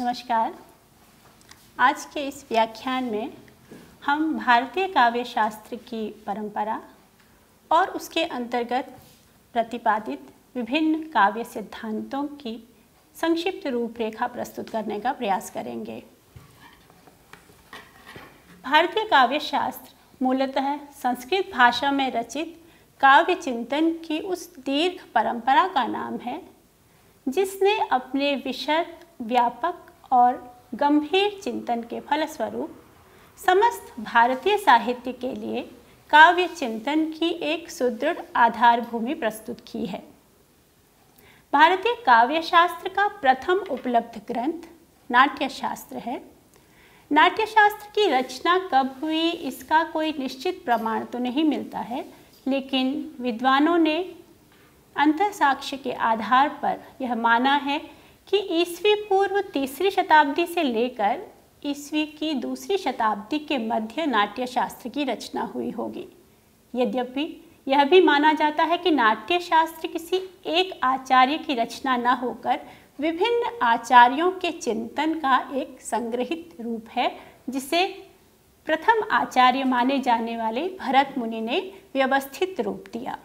नमस्कार। आज के इस व्याख्यान में हम भारतीय काव्य शास्त्र की परंपरा और उसके अंतर्गत प्रतिपादित विभिन्न काव्य सिद्धांतों की संक्षिप्त रूपरेखा प्रस्तुत करने का प्रयास करेंगे। भारतीय काव्य शास्त्र मूलतः संस्कृत भाषा में रचित काव्य चिंतन की उस दीर्घ परंपरा का नाम है जिसने अपने विशद, व्यापक और गंभीर चिंतन के फलस्वरूप समस्त भारतीय साहित्य के लिए काव्य चिंतन की एक सुदृढ़ आधारभूमि प्रस्तुत की है। भारतीय काव्य शास्त्र का प्रथम उपलब्ध ग्रंथ नाट्यशास्त्र है। नाट्यशास्त्र की रचना कब हुई इसका कोई निश्चित प्रमाण तो नहीं मिलता है, लेकिन विद्वानों ने अंतःसाक्ष्य के आधार पर यह माना है कि ईस्वी पूर्व 3री शताब्दी से लेकर ईस्वी की 2री शताब्दी के मध्य नाट्यशास्त्र की रचना हुई होगी। यद्यपि यह भी माना जाता है कि नाट्यशास्त्र किसी एक आचार्य की रचना न होकर विभिन्न आचार्यों के चिंतन का एक संग्रहित रूप है, जिसे प्रथम आचार्य माने जाने वाले भरत मुनि ने व्यवस्थित रूप दिया।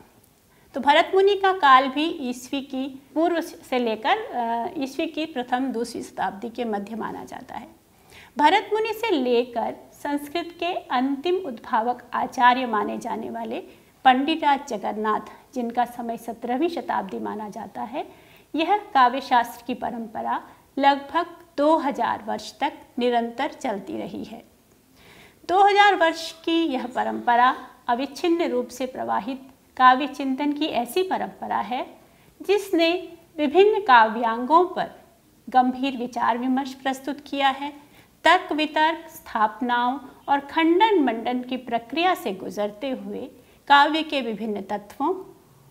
तो भरत मुनि का काल भी ईस्वी की पूर्व से लेकर ईस्वी की प्रथम 2री शताब्दी के मध्य माना जाता है। भरत मुनि से लेकर संस्कृत के अंतिम उद्भावक आचार्य माने जाने वाले पंडितराज जगन्नाथ, जिनका समय 17वीं शताब्दी माना जाता है, यह काव्यशास्त्र की परंपरा लगभग 2000 वर्ष तक निरंतर चलती रही है। 2000 वर्ष की यह परंपरा अविच्छिन्न रूप से प्रवाहित काव्य चिंतन की ऐसी परंपरा है जिसने विभिन्न काव्यांगों पर गंभीर विचार विमर्श प्रस्तुत किया है। तर्क वितर्क, स्थापनाओं और खंडन मंडन की प्रक्रिया से गुजरते हुए काव्य के विभिन्न तत्वों,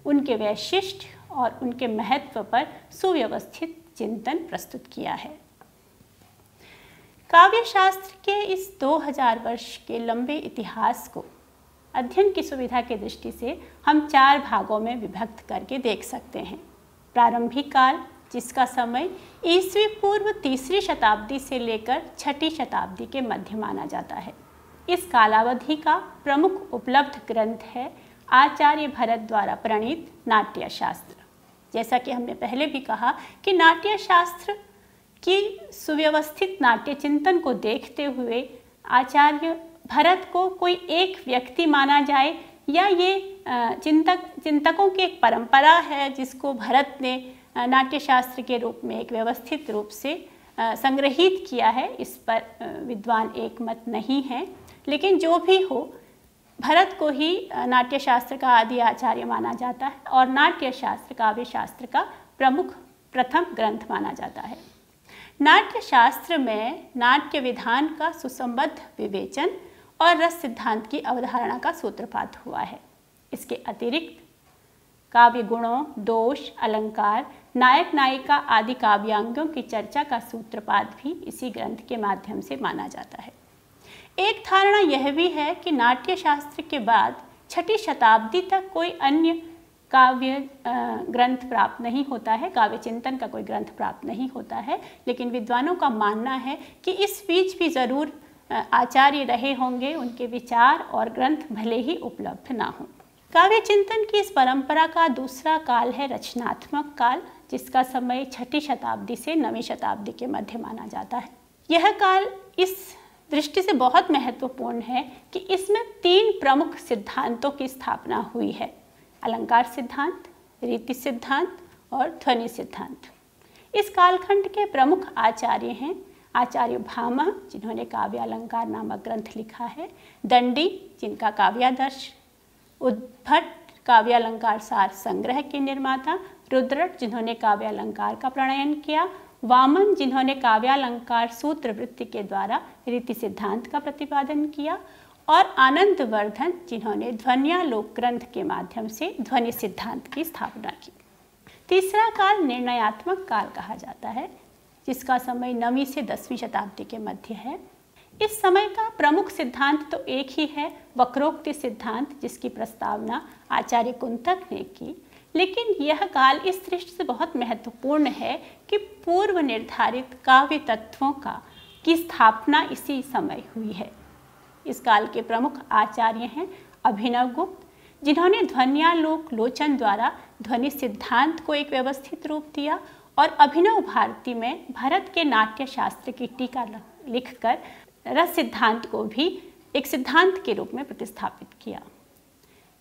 उनके वैशिष्ट्य और उनके महत्व पर सुव्यवस्थित चिंतन प्रस्तुत किया है। काव्य शास्त्र के इस 2000 वर्ष के लंबे इतिहास को अध्ययन की सुविधा की दृष्टि से हम 4 भागों में विभक्त करके देख सकते हैं। प्रारंभिक काल, जिसका समय ईस्वी पूर्व 3री शताब्दी से लेकर 6ठी शताब्दी के मध्य माना जाता है। इस कालावधि का प्रमुख उपलब्ध ग्रंथ है आचार्य भरत द्वारा प्रणीत नाट्यशास्त्र। जैसा कि हमने पहले भी कहा कि नाट्यशास्त्र की सुव्यवस्थित नाट्य चिंतन को देखते हुए आचार्य भरत को कोई एक व्यक्ति माना जाए या ये चिंतकों की एक परंपरा है जिसको भरत ने नाट्यशास्त्र के रूप में एक व्यवस्थित रूप से संग्रहित किया है, इस पर विद्वान एक मत नहीं है। लेकिन जो भी हो, भरत को ही नाट्यशास्त्र का आदि आचार्य माना जाता है और नाट्यशास्त्र काव्य शास्त्र का प्रमुख प्रथम ग्रंथ माना जाता है। नाट्यशास्त्र में नाट्य विधान का सुसंबद्ध विवेचन और रस सिद्धांत की अवधारणा का सूत्रपात हुआ है। इसके अतिरिक्त काव्य गुणों, दोष, अलंकार, नायक नायिका आदि काव्यांगों की चर्चा का सूत्रपात भी इसी ग्रंथ के माध्यम से माना जाता है। एक धारणा यह भी है कि नाट्यशास्त्र के बाद 6ठी शताब्दी तक कोई अन्य काव्य ग्रंथ प्राप्त नहीं होता है, काव्य चिंतन का कोई ग्रंथ प्राप्त नहीं होता है। लेकिन विद्वानों का मानना है कि इस बीच भी ज़रूर आचार्य रहे होंगे, उनके विचार और ग्रंथ भले ही उपलब्ध ना हों। काव्य चिंतन की इस परंपरा का दूसरा काल है रचनात्मक काल, जिसका समय 6ठी शताब्दी से 9वीं शताब्दी के मध्य माना जाता है। यह काल इस दृष्टि से बहुत महत्वपूर्ण है कि इसमें 3 प्रमुख सिद्धांतों की स्थापना हुई है: अलंकार सिद्धांत, रीति सिद्धांत और ध्वनि सिद्धांत। इस कालखंड के प्रमुख आचार्य हैं आचार्य भामह, जिन्होंने काव्य अलंकार नामक ग्रंथ लिखा है; दंडी, जिनका काव्यादर्श; उद्भट, काव्य अलंकार सार संग्रह के निर्माता; रुद्रट, जिन्होंने काव्य अलंकार का प्रणयन किया; वामन, जिन्होंने काव्यालंकार सूत्र वृत्ति के द्वारा रीति सिद्धांत का प्रतिपादन किया; और आनंदवर्धन, जिन्होंने ध्वन्यालोक ग्रंथ के माध्यम से ध्वनि सिद्धांत की स्थापना की। तीसरा काल निर्णयात्मक काल कहा जाता है, जिसका समय 9वीं से 10वीं शताब्दी के मध्य है। इस समय का प्रमुख सिद्धांत तो एक ही है, वक्रोक्ति सिद्धांत, जिसकी प्रस्तावना आचार्य कुंतक ने की। लेकिन यह काल इस दृष्टि से बहुत महत्वपूर्ण है कि पूर्व निर्धारित काव्य तत्वों की स्थापना इसी समय हुई है। इस काल के प्रमुख आचार्य हैं अभिनवगुप्त, जिन्होंने ध्वन्यालोक लोचन द्वारा ध्वनि सिद्धांत को एक व्यवस्थित रूप दिया और अभिनव भारती में भरत के नाट्य शास्त्र की टीका लिखकर रस सिद्धांत को भी एक सिद्धांत के रूप में प्रतिस्थापित किया।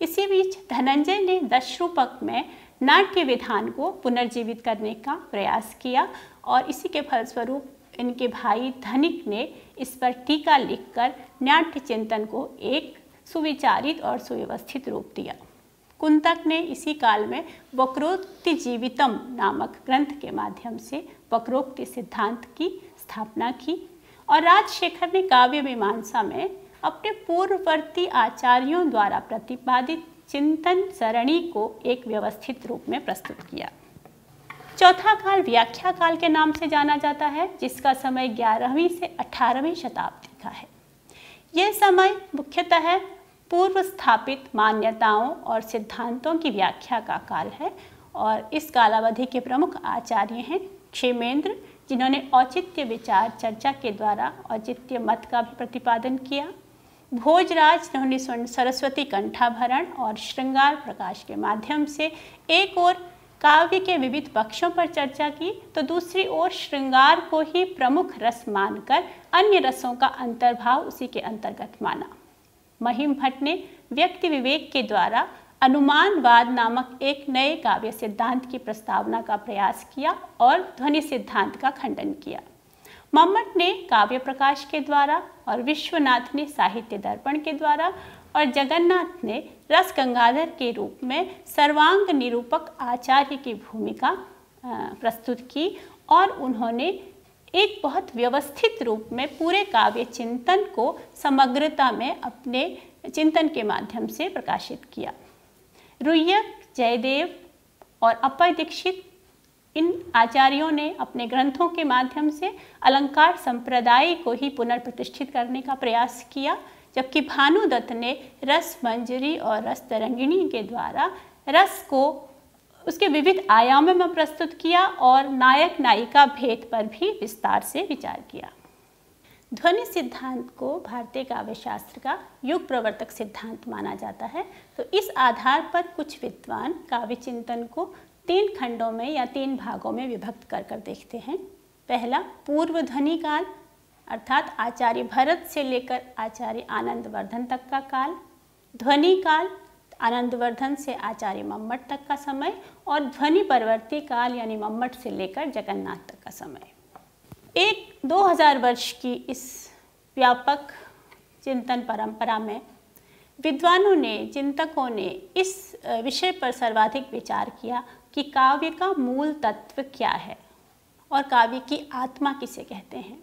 इसी बीच धनंजय ने दशरूपक में नाट्य विधान को पुनर्जीवित करने का प्रयास किया और इसी के फलस्वरूप इनके भाई धनिक ने इस पर टीका लिखकर नाट्य चिंतन को एक सुविचारित और सुव्यवस्थित रूप दिया। कुंतक ने इसी काल में वक्रोक्ति जीवितम नामक ग्रंथ के माध्यम से वक्रोक्ति सिद्धांत की स्थापना की और राजशेखर ने काव्य मीमांसा में अपने पूर्ववर्ती आचार्यों द्वारा प्रतिपादित चिंतन सरणी को एक व्यवस्थित रूप में प्रस्तुत किया। चौथा काल व्याख्या काल के नाम से जाना जाता है, जिसका समय 11वीं से 18वीं शताब्दी का है। यह समय मुख्यतः पूर्व स्थापित मान्यताओं और सिद्धांतों की व्याख्या का काल है और इस कालावधि के प्रमुख आचार्य हैं क्षेमेंद्र, जिन्होंने औचित्य विचार चर्चा के द्वारा औचित्य मत का भी प्रतिपादन किया। भोजराज, जिन्होंने सरस्वती कंठाभरण और श्रृंगार प्रकाश के माध्यम से एक ओर काव्य के विविध पक्षों पर चर्चा की तो दूसरी ओर श्रृंगार को ही प्रमुख रस मानकर अन्य रसों का अंतर्भाव उसी के अंतर्गत माना। महिम भट्ट ने व्यक्ति विवेक के द्वारा अनुमानवाद नामक एक नए काव्य सिद्धांत की प्रस्तावना का प्रयास किया और ध्वनि सिद्धांत का खंडन किया। मम्मट ने काव्य प्रकाश के द्वारा और विश्वनाथ ने साहित्य दर्पण के द्वारा और जगन्नाथ ने रस गंगाधर के रूप में सर्वांग निरूपक आचार्य की भूमिका प्रस्तुत की और उन्होंने एक बहुत व्यवस्थित रूप में पूरे काव्य चिंतन को समग्रता में अपने चिंतन के माध्यम से प्रकाशित किया। रुय्यक, जयदेव और अप्पय दीक्षित, इन आचार्यों ने अपने ग्रंथों के माध्यम से अलंकार संप्रदाय को ही पुनर्प्रतिष्ठित करने का प्रयास किया, जबकि भानुदत्त ने रस मंजरी और रस तरंगिणी के द्वारा रस को उसके विविध आयामों में प्रस्तुत किया और नायक नायिका भेद पर भी विस्तार से विचार किया। ध्वनि सिद्धांत को भारतीय काव्य शास्त्र का युग प्रवर्तक सिद्धांत माना जाता है। तो इस आधार पर कुछ विद्वान काव्य चिंतन को 3 खंडों में या 3 भागों में विभक्त कर देखते हैं। पहला पूर्व ध्वनि काल, अर्थात आचार्य भरत से लेकर आचार्य आनंदवर्धन तक का काल। ध्वनि काल, आनंदवर्धन से आचार्य मम्मट तक का समय। और ध्वनि परवर्ती काल यानी मम्मट से लेकर जगन्नाथ तक का समय। 2000 वर्ष की इस व्यापक चिंतन परंपरा में विद्वानों ने, चिंतकों ने इस विषय पर सर्वाधिक विचार किया कि काव्य का मूल तत्व क्या है और काव्य की आत्मा किसे कहते हैं।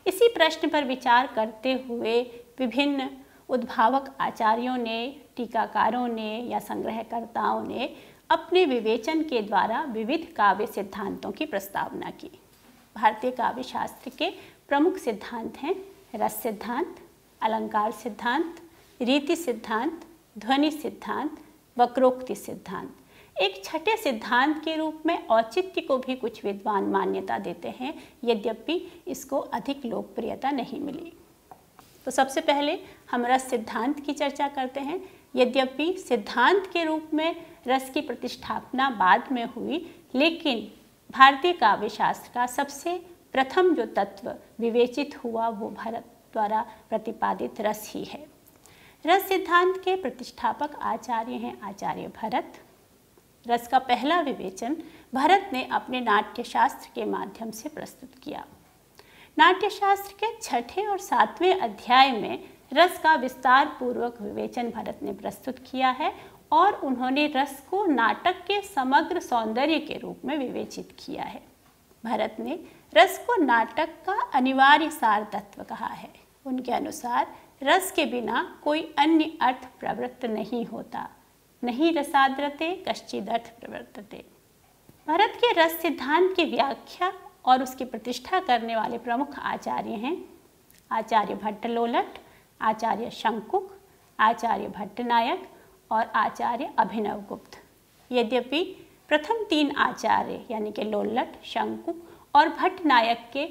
इसी प्रश्न पर विचार करते हुए विभिन्न उद्भावक आचार्यों ने, टीकाकारों ने या संग्रहकर्ताओं ने अपने विवेचन के द्वारा विविध काव्य सिद्धांतों की प्रस्तावना की। भारतीय काव्य शास्त्र के प्रमुख सिद्धांत हैं रस सिद्धांत, अलंकार सिद्धांत, रीति सिद्धांत, ध्वनि सिद्धांत, वक्रोक्ति सिद्धांत। एक छठे सिद्धांत के रूप में औचित्य को भी कुछ विद्वान मान्यता देते हैं, यद्यपि इसको अधिक लोकप्रियता नहीं मिली। तो सबसे पहले हम रस सिद्धांत की चर्चा करते हैं। यद्यपि सिद्धांत के रूप में रस की प्रतिष्ठापना बाद में हुई, लेकिन भारतीय काव्य शास्त्र का सबसे प्रथम जो तत्व विवेचित हुआ वो भरत द्वारा प्रतिपादित रस ही है। रस सिद्धांत के प्रतिष्ठापक आचार्य हैं आचार्य भरत। रस का पहला विवेचन भरत ने अपने नाट्यशास्त्र के माध्यम से प्रस्तुत किया। नाट्यशास्त्र के 6ठे और 7वें अध्याय में रस का विस्तार पूर्वक विवेचन भरत ने प्रस्तुत किया है और उन्होंने रस को नाटक के समग्र सौंदर्य के रूप में विवेचित किया है। भरत ने रस को नाटक का अनिवार्य सार तत्व कहा है। उनके अनुसार रस के बिना कोई अन्य अर्थ प्रवृत्त नहीं होता, नहीं रसाद्रते कश्चिदर्थ प्रवर्तते। भरत के रस सिद्धांत की व्याख्या और उसकी प्रतिष्ठा करने वाले प्रमुख आचार्य हैं आचार्य भट्टलोलट, आचार्य शंकुक, आचार्य भट्टनायक और आचार्य अभिनवगुप्त। यद्यपि प्रथम 3 आचार्य यानी कि लोल्लट, शंकु और भट्टनायक के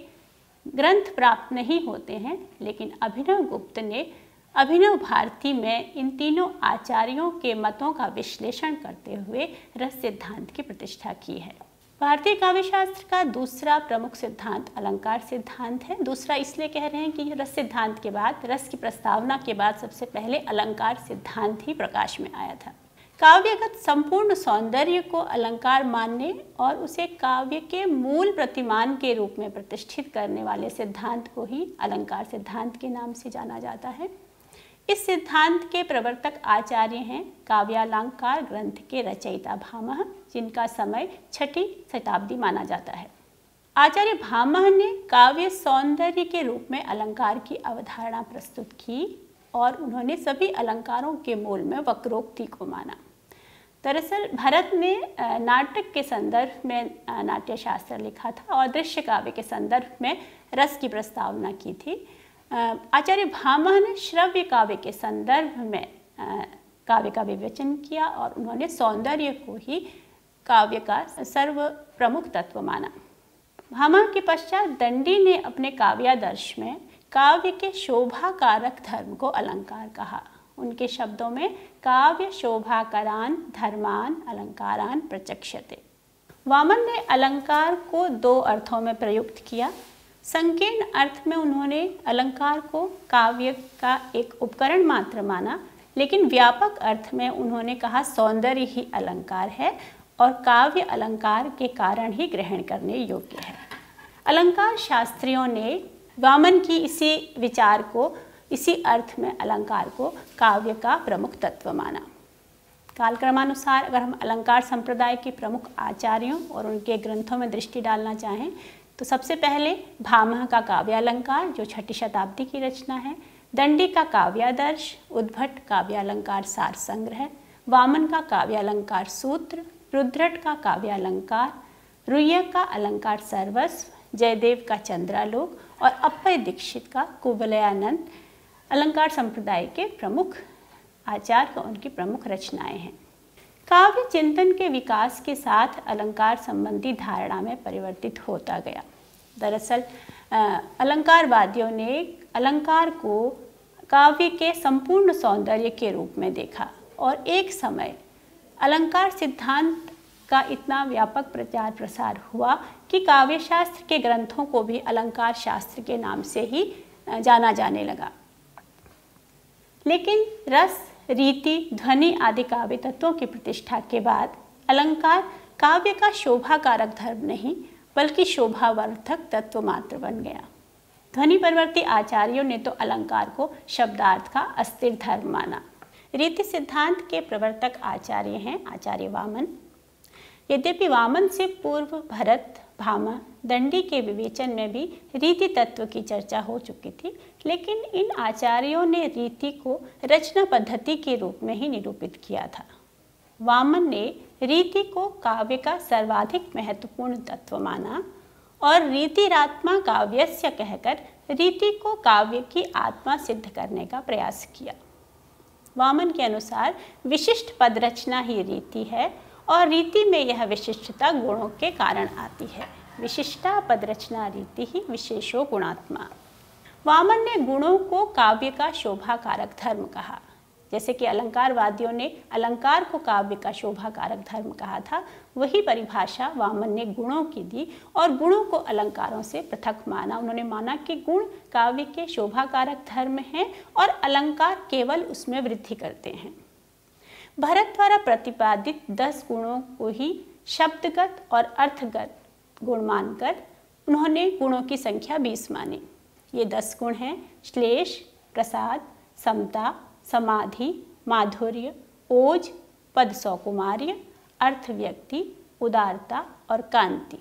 ग्रंथ प्राप्त नहीं होते हैं, लेकिन अभिनव गुप्त ने अभिनव भारती में इन तीनों आचार्यों के मतों का विश्लेषण करते हुए रस सिद्धांत की प्रतिष्ठा की है। भारतीय काव्य शास्त्र का दूसरा प्रमुख सिद्धांत अलंकार सिद्धांत है। दूसरा इसलिए कह रहे हैं कि रस सिद्धांत के बाद, रस की प्रस्तावना के बाद सबसे पहले अलंकार सिद्धांत ही प्रकाश में आया था। काव्यगत संपूर्ण सौंदर्य को अलंकार मानने और उसे काव्य के मूल प्रतिमान के रूप में प्रतिष्ठित करने वाले सिद्धांत को ही अलंकार सिद्धांत के नाम से जाना जाता है। इस सिद्धांत के प्रवर्तक आचार्य हैं काव्यालंकार ग्रंथ के रचयिता भामह, जिनका समय 6वीं शताब्दी माना जाता है। आचार्य भामह ने काव्य सौंदर्य के रूप में अलंकार की अवधारणा प्रस्तुत की और उन्होंने सभी अलंकारों के मूल में वक्रोक्ति को माना। दरअसल भरत ने नाटक के संदर्भ में नाट्य शास्त्र लिखा था और दृश्य काव्य के संदर्भ में रस की प्रस्तावना की थी। आचार्य भामह ने श्रव्य काव्य के संदर्भ में काव्य का विवेचन किया और उन्होंने सौंदर्य को ही काव्य का सर्व प्रमुख तत्व माना। भामह के पश्चात दंडी ने अपने काव्यादर्श में काव्य के शोभा कारक धर्म को अलंकार कहा। उनके शब्दों में काव्य शोभाकरान धर्मान अलंकारान प्रचक्षते। वामन ने अलंकार को 2 अर्थों में प्रयुक्त किया। संकीर्ण अर्थ में उन्होंने अलंकार को काव्य का एक उपकरण मात्र माना, लेकिन व्यापक अर्थ में उन्होंने कहा सौंदर्य ही अलंकार है और काव्य अलंकार के कारण ही ग्रहण करने योग्य है। अलंकार शास्त्रियों ने वामन की इसी विचार को, इसी अर्थ में अलंकार को काव्य का प्रमुख तत्व माना। कालक्रमानुसार अगर हम अलंकार संप्रदाय के प्रमुख आचार्यों और उनके ग्रंथों में दृष्टि डालना चाहें तो सबसे पहले भामह का काव्यालंकार जो 6वीं शताब्दी की रचना है, दंडी का काव्यादर्श, उद्भट काव्यालंकार सार संग्रह, वामन का काव्यालंकार सूत्र, रुद्रट का काव्यालंकार, रुह्य का अलंकार सर्वस्व, जयदेव का चंद्रालोक और अप्पय दीक्षित का कुवलयानंद अलंकार संप्रदाय के प्रमुख आचार्य और उनकी प्रमुख रचनाएं हैं। काव्य चिंतन के विकास के साथ अलंकार संबंधी धारणा में परिवर्तित होता गया। दरअसल अलंकारवादियों ने अलंकार को काव्य के संपूर्ण सौंदर्य के रूप में देखा और एक समय अलंकार सिद्धांत का इतना व्यापक प्रचार प्रसार हुआ कि काव्य शास्त्र के ग्रंथों को भी अलंकार शास्त्र के नाम से ही जाना जाने लगा। लेकिन रस, रीति, ध्वनि आदि काव्य तत्वों की प्रतिष्ठा के बाद अलंकार काव्य का शोभाकारक धर्म नहीं बल्कि शोभावर्धक तत्व मात्र बन गया। ध्वनि परवर्ती आचार्यों ने तो अलंकार को शब्दार्थ का अस्थिर धर्म माना। रीति सिद्धांत के प्रवर्तक आचार्य हैं आचार्य वामन। यद्यपि वामन से पूर्व भरत, भामह, दंडी के विवेचन में भी रीति तत्व की चर्चा हो चुकी थी, लेकिन इन आचार्यों ने रीति को रचना पद्धति के रूप में ही निरूपित किया था। वामन ने रीति को काव्य का सर्वाधिक महत्वपूर्ण तत्व माना और रीतिरात्मा काव्यस्य कहकर रीति को काव्य की आत्मा सिद्ध करने का प्रयास किया। वामन के अनुसार विशिष्ट पद रचना ही रीति है और रीति में यह विशिष्टता गुणों के कारण आती है। विशिष्टा पद रचना रीति ही विशेषो गुणात्मा। वामन ने गुणों को काव्य का शोभाकारक धर्म कहा। जैसे कि अलंकारवादियों ने अलंकार को काव्य का शोभाकारक धर्म कहा था, वही परिभाषा वामन ने गुणों की दी और गुणों को अलंकारों से पृथक माना। उन्होंने माना कि गुण काव्य के शोभाकारक धर्म हैं और अलंकार केवल उसमें वृद्धि करते हैं। भरत द्वारा प्रतिपादित 10 गुणों को ही शब्दगत और अर्थगत गुण मानकर उन्होंने गुणों की संख्या 20 मानी। ये 10 गुण हैं श्लेष, प्रसाद, समता, समाधि, माधुर्य, ओज, पद सौकुमार्य, अर्थ व्यक्ति, उदारता और कांति।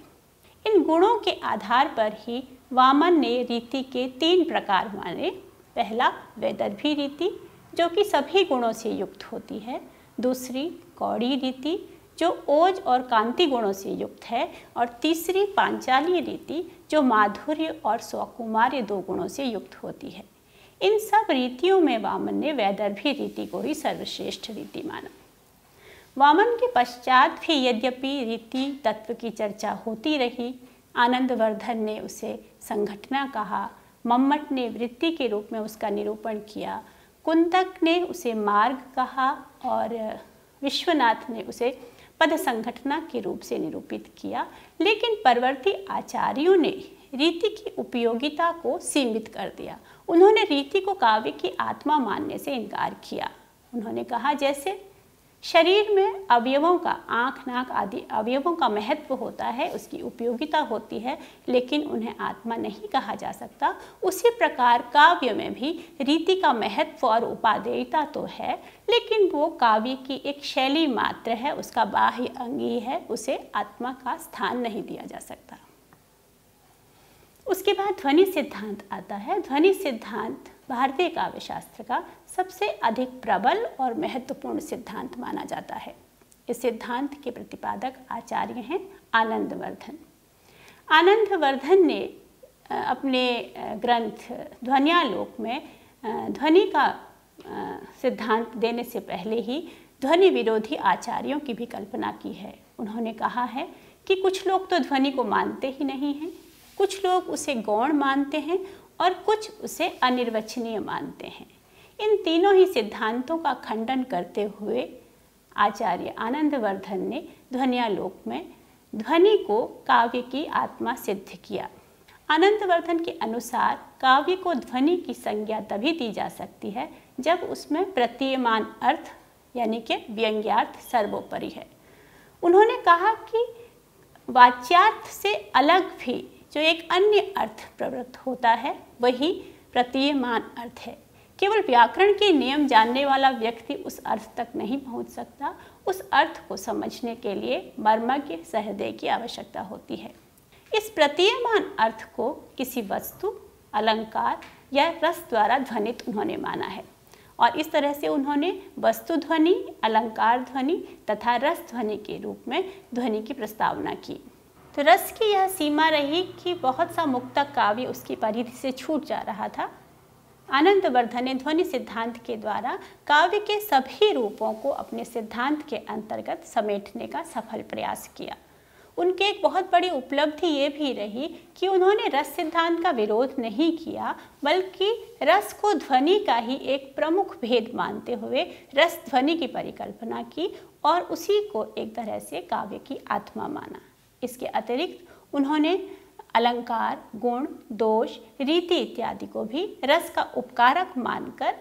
इन गुणों के आधार पर ही वामन ने रीति के 3 प्रकार माने। पहला वैदर्भी रीति जो कि सभी गुणों से युक्त होती है, दूसरी कौड़ी रीति जो ओज और कांति गुणों से युक्त है और तीसरी पांचाली रीति जो माधुर्य और सौकुमार्य 2 गुणों से युक्त होती है। इन सब रीतियों में वामन ने वैदर्भी रीति को ही सर्वश्रेष्ठ रीति माना। वामन के पश्चात भी यद्यपि रीति तत्व की चर्चा होती रही, आनंदवर्धन ने उसे संघटना कहा, मम्मट ने वृत्ति के रूप में उसका निरूपण किया, कुंतक ने उसे मार्ग कहा और विश्वनाथ ने उसे पद संघटना के रूप से निरूपित किया। लेकिन परवर्ती आचार्यों ने रीति की उपयोगिता को सीमित कर दिया। उन्होंने रीति को काव्य की आत्मा मानने से इनकार किया। उन्होंने कहा, जैसे शरीर में अवयवों का, आँख, नाक आदि अवयवों का महत्व होता है, उसकी उपयोगिता होती है, लेकिन उन्हें आत्मा नहीं कहा जा सकता, उसी प्रकार काव्य में भी रीति का महत्व और उपादेयता तो है, लेकिन वो काव्य की एक शैली मात्र है, उसका बाह्य अंग ही है, उसे आत्मा का स्थान नहीं दिया जा सकता। उसके बाद ध्वनि सिद्धांत आता है। ध्वनि सिद्धांत भारतीय काव्य शास्त्र का सबसे अधिक प्रबल और महत्वपूर्ण सिद्धांत माना जाता है। इस सिद्धांत के प्रतिपादक आचार्य हैं आनंदवर्धन। आनंदवर्धन ने अपने ग्रंथ ध्वन्यालोक में ध्वनि का सिद्धांत देने से पहले ही ध्वनि विरोधी आचार्यों की भी कल्पना की है। उन्होंने कहा है कि कुछ लोग तो ध्वनि को मानते ही नहीं हैं, कुछ लोग उसे गौण मानते हैं और कुछ उसे अनिर्वचनीय मानते हैं। इन तीनों ही सिद्धांतों का खंडन करते हुए आचार्य आनंदवर्धन ने ध्वन्यालोक में ध्वनि को काव्य की आत्मा सिद्ध किया। आनंदवर्धन के अनुसार काव्य को ध्वनि की संज्ञा तभी दी जा सकती है जब उसमें प्रतीयमान अर्थ यानी कि व्यंग्यार्थ सर्वोपरि है। उन्होंने कहा कि वाच्यार्थ से अलग भी जो एक अन्य अर्थ प्रवृत्त होता है वही प्रतीयमान अर्थ है। केवल व्याकरण के नियम जानने वाला व्यक्ति उस अर्थ तक नहीं पहुंच सकता। उस अर्थ को समझने के लिए मर्मज्ञ सहृदय की आवश्यकता होती है। इस प्रतीयमान अर्थ को किसी वस्तु, अलंकार या रस द्वारा ध्वनित उन्होंने माना है और इस तरह से उन्होंने वस्तु ध्वनि, अलंकार ध्वनि तथा रस ध्वनि के रूप में ध्वनि की प्रस्तावना की। तो रस की यह सीमा रही कि बहुत सा मुक्तक काव्य उसकी परिधि से छूट जा रहा था। आनंदवर्धन ने ध्वनि सिद्धांत के द्वारा काव्य के सभी रूपों को अपने सिद्धांत के अंतर्गत समेटने का सफल प्रयास किया। उनकी एक बहुत बड़ी उपलब्धि ये भी रही कि उन्होंने रस सिद्धांत का विरोध नहीं किया, बल्कि रस को ध्वनि का ही एक प्रमुख भेद मानते हुए रस ध्वनि की परिकल्पना की और उसी को एक तरह से काव्य की आत्मा माना। इसके अतिरिक्त उन्होंने अलंकार, गुण, दोष, रीति इत्यादि को भी रस का उपकारक मानकर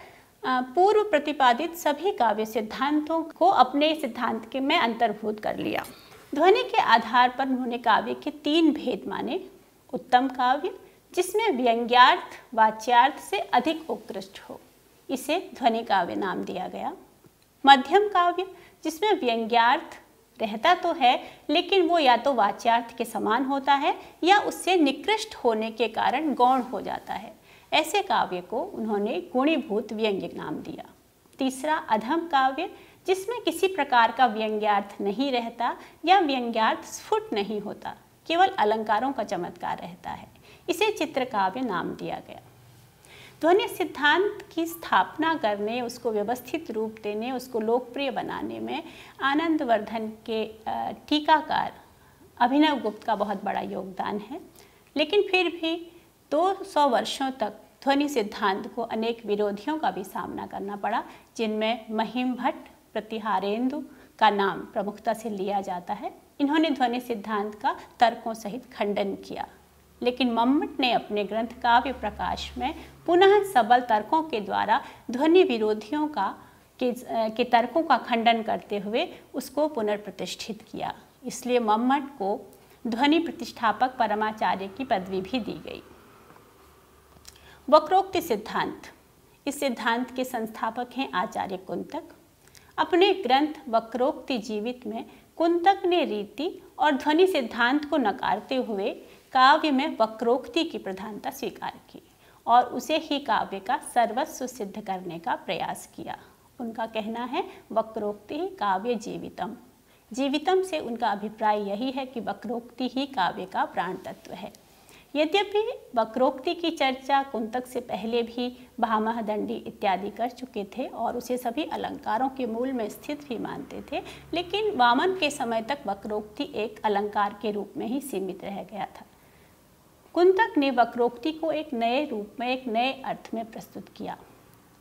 पूर्व प्रतिपादित सभी काव्य सिद्धांतों को अपने सिद्धांत के में अंतर्भूत कर लिया। ध्वनि के आधार पर उन्होंने काव्य के 3 भेद माने। उत्तम काव्य, जिसमें व्यंग्यार्थ वाच्यार्थ से अधिक उत्कृष्ट हो, इसे ध्वनि काव्य नाम दिया गया। मध्यम काव्य, जिसमें व्यंग्यार्थ रहता तो है लेकिन वो या तो वाच्यार्थ के समान होता है या उससे निकृष्ट होने के कारण गौण हो जाता है। ऐसे काव्य को उन्होंने गुणीभूत व्यंग्य नाम दिया। तीसरा अधम काव्य, जिसमें किसी प्रकार का व्यंग्यार्थ नहीं रहता या व्यंग्यार्थ स्फुट नहीं होता, केवल अलंकारों का चमत्कार रहता है, इसे चित्रकाव्य नाम दिया गया। ध्वनि सिद्धांत की स्थापना करने, उसको व्यवस्थित रूप देने, उसको लोकप्रिय बनाने में आनंदवर्धन के टीकाकार अभिनव गुप्त का बहुत बड़ा योगदान है। लेकिन फिर भी 200 वर्षों तक ध्वनि सिद्धांत को अनेक विरोधियों का भी सामना करना पड़ा, जिनमें महिम भट्ट, प्रतिहारेंदु का नाम प्रमुखता से लिया जाता है। इन्होंने ध्वनि सिद्धांत का तर्कों सहित खंडन किया, लेकिन मम्मट ने अपने ग्रंथ काव्य प्रकाश में पुनः सबल तर्कों के द्वारा ध्वनि विरोधियों के तर्कों का खंडन करते हुए उसको पुनर्प्रतिष्ठित किया। इसलिए मम्मट को ध्वनि प्रतिष्ठापक परमाचार्य की पदवी भी दी गई। वक्रोक्ति सिद्धांत, इस सिद्धांत के संस्थापक हैं आचार्य कुंतक। अपने ग्रंथ वक्रोक्ति जीवित में कुंतक ने रीति और ध्वनि सिद्धांत को नकारते हुए काव्य में वक्रोक्ति की प्रधानता स्वीकार की और उसे ही काव्य का सर्वस्व सिद्ध करने का प्रयास किया। उनका कहना है वक्रोक्ति ही काव्य जीवितम। जीवितम से उनका अभिप्राय यही है कि वक्रोक्ति ही काव्य का प्राण तत्व है। यद्यपि वक्रोक्ति की चर्चा कुंतक से पहले भी भामह, दंडी इत्यादि कर चुके थे और उसे सभी अलंकारों के मूल में स्थित भी मानते थे, लेकिन वामन के समय तक वक्रोक्ति एक अलंकार के रूप में ही सीमित रह गया था। कुंतक ने वक्रोक्ति को एक नए रूप में, एक नए अर्थ में प्रस्तुत किया।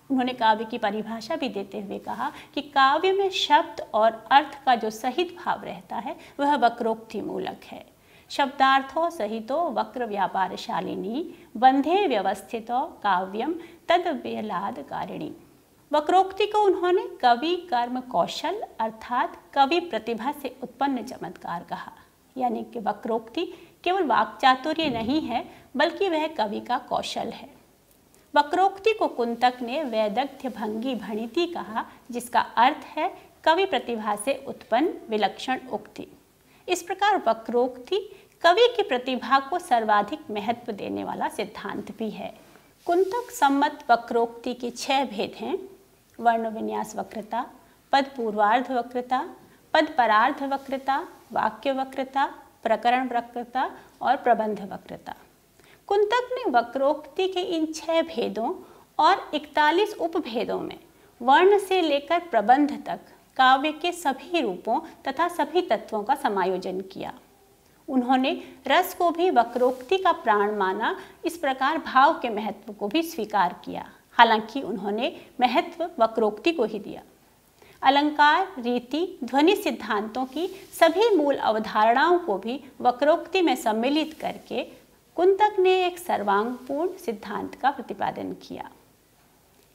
उन्होंने काव्य की परिभाषा भी देते हुए कहा कि काव्य में शब्द और अर्थ का जो सहित भाव रहता है वह वक्रोक्ति मूलक है। शब्दार्थों सहितो वक्र व्यापारशालिनी बंधे व्यवस्थितो काव्यम तद व्यलादकारिणी। वक्रोक्ति को उन्होंने कवि कर्म कौशल अर्थात कवि प्रतिभा से उत्पन्न चमत्कार कहा। यानी कि वक्रोक्ति केवल वाक्चातुर्य नहीं है, बल्कि वह कवि का कौशल है। वक्रोक्ति को कुंतक ने वैदग्ध्य भंगी भणिति कहा, जिसका अर्थ है कवि प्रतिभा से उत्पन्न विलक्षण उक्ति। इस प्रकार वक्रोक्ति कवि की प्रतिभा को सर्वाधिक महत्व देने वाला सिद्धांत भी है। कुंतक सम्मत वक्रोक्ति के 6 भेद हैं: वर्ण विन्यास वक्रता, पद पूर्वार्ध वक्रता, पद परार्ध वक्रता, वाक्य वक्रता, प्रकरण वक्रता और प्रबंध वक्रता। कुंतक ने वक्रोक्ति के इन 6 भेदों और 41 उपभेदों में वर्ण से लेकर प्रबंध तक काव्य के सभी रूपों तथा सभी तत्वों का समायोजन किया। उन्होंने रस को भी वक्रोक्ति का प्राण माना, इस प्रकार भाव के महत्व को भी स्वीकार किया। हालांकि उन्होंने महत्व वक्रोक्ति को ही दिया। अलंकार, रीति, ध्वनि सिद्धांतों की सभी मूल अवधारणाओं को भी वक्रोक्ति में सम्मिलित करके कुंतक ने एक सर्वांगपूर्ण सिद्धांत का प्रतिपादन किया।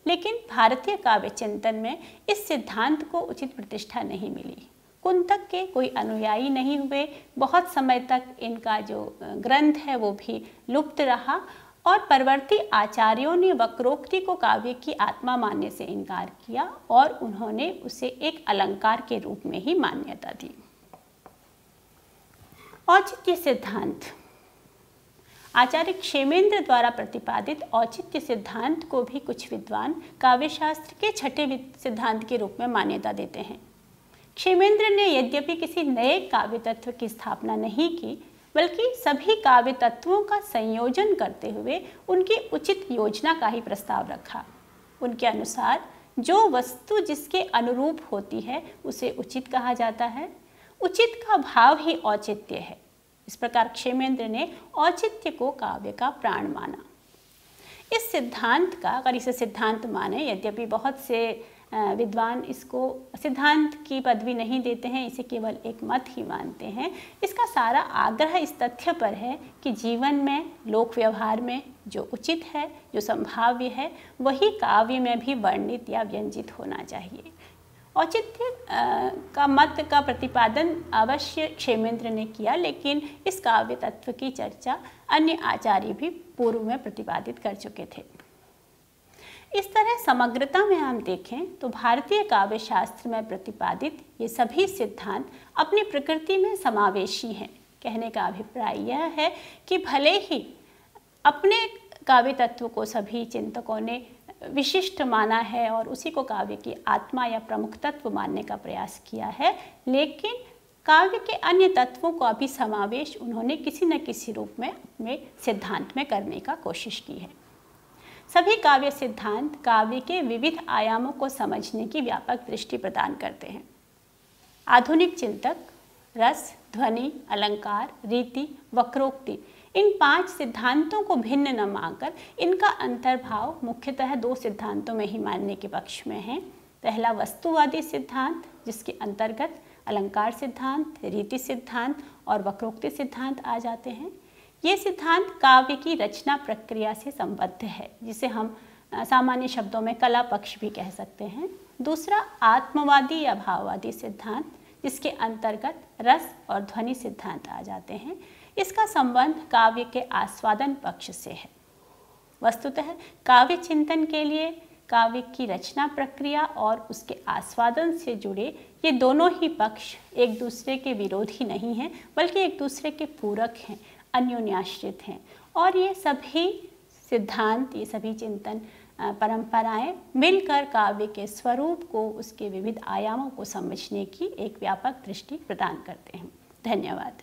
लेकिन भारतीय काव्य चिंतन में इस सिद्धांत को उचित प्रतिष्ठा नहीं मिली। कुंतक के कोई अनुयायी नहीं हुए। बहुत समय तक इनका जो ग्रंथ है वो भी लुप्त रहा और परवर्ती आचार्यों ने वक्रोक्ति को काव्य की आत्मा मानने से इनकार किया और उन्होंने उसे एक अलंकार के रूप में ही मान्यता दी। औचित्य सिद्धांत। आचार्य क्षेमेंद्र द्वारा प्रतिपादित औचित्य सिद्धांत को भी कुछ विद्वान काव्यशास्त्र के छठे सिद्धांत के रूप में मान्यता देते हैं। क्षेमेंद्र ने यद्यपि किसी नए काव्य तत्व की स्थापना नहीं की, बल्कि सभी काव्य तत्वों का संयोजन करते हुए उनकी उचित योजना का ही प्रस्ताव रखा। उनके अनुसार जो वस्तु जिसके अनुरूप होती है उसे उचित कहा जाता है। उचित का भाव ही औचित्य है। इस प्रकार क्षेमेंद्र ने औचित्य को काव्य का प्राण माना। इस सिद्धांत का, अगर इसे सिद्धांत माने, यद्यपि बहुत से विद्वान इसको सिद्धांत की पदवी नहीं देते हैं, इसे केवल एक मत ही मानते हैं, इसका सारा आग्रह इस तथ्य पर है कि जीवन में, लोक व्यवहार में जो उचित है, जो संभाव्य है, वही काव्य में भी वर्णित या व्यंजित होना चाहिए। औचित्य का मत का प्रतिपादन अवश्य क्षेमेंद्र ने किया, लेकिन इस काव्य तत्व की चर्चा अन्य आचार्य भी पूर्व में प्रतिपादित कर चुके थे। इस तरह समग्रता में हम देखें तो भारतीय काव्य शास्त्र में प्रतिपादित ये सभी सिद्धांत अपनी प्रकृति में समावेशी हैं। कहने का अभिप्राय यह है कि भले ही अपने काव्य तत्व को सभी चिंतकों ने विशिष्ट माना है और उसी को काव्य की आत्मा या प्रमुख तत्व मानने का प्रयास किया है, लेकिन काव्य के अन्य तत्वों का भी समावेश उन्होंने किसी न किसी रूप में अपने सिद्धांत में करने का कोशिश की है। सभी काव्य सिद्धांत काव्य के विविध आयामों को समझने की व्यापक दृष्टि प्रदान करते हैं। आधुनिक चिंतक रस, ध्वनि, अलंकार, रीति, वक्रोक्ति इन 5 सिद्धांतों को भिन्न न मानकर इनका अंतर्भाव मुख्यतः 2 सिद्धांतों में ही मानने के पक्ष में है। पहला वस्तुवादी सिद्धांत, जिसके अंतर्गत अलंकार सिद्धांत, रीति सिद्धांत और वक्रोक्ति सिद्धांत आ जाते हैं। ये सिद्धांत काव्य की रचना प्रक्रिया से संबद्ध है, जिसे हम सामान्य शब्दों में कला पक्ष भी कह सकते हैं। दूसरा आत्मवादी या भाववादी सिद्धांत, जिसके अंतर्गत रस और ध्वनि सिद्धांत आ जाते हैं। इसका संबंध काव्य के आस्वादन पक्ष से है। वस्तुतः काव्य चिंतन के लिए काव्य की रचना प्रक्रिया और उसके आस्वादन से जुड़े ये दोनों ही पक्ष एक दूसरे के विरोधी नहीं हैं, बल्कि एक दूसरे के पूरक हैं, अन्योन्याश्रित हैं। और ये सभी सिद्धांत, ये सभी चिंतन परंपराएं मिलकर काव्य के स्वरूप को, उसके विविध आयामों को समझने की एक व्यापक दृष्टि प्रदान करते हैं। धन्यवाद।